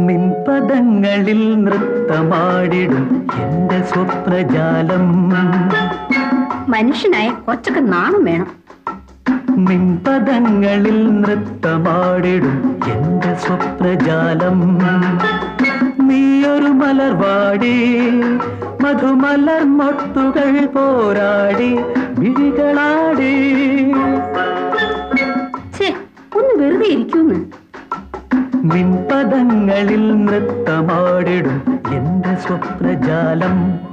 നിൻപദങ്ങളിൽ നൃത്തമാടിടും എന്റെ സ്വപ്നജാലം. മനുഷ്യനായ കൊച്ചൊക്കെ നാണം വേണം. നിൻപദങ്ങളിൽ നൃത്തമാടിടും എന്റെ സ്വപ്നജാലം. നീയൊരു മലർവാടി മധുമലർ മൊട്ടുകൾ പോരാടി വിഴികളാടി. ഒന്ന് വെറുതെ ഇരിക്കുന്നു. നിൻപദങ്ങളിൽ നൃത്തമാടിടും എന്റെ സ്വപ്നജാലം.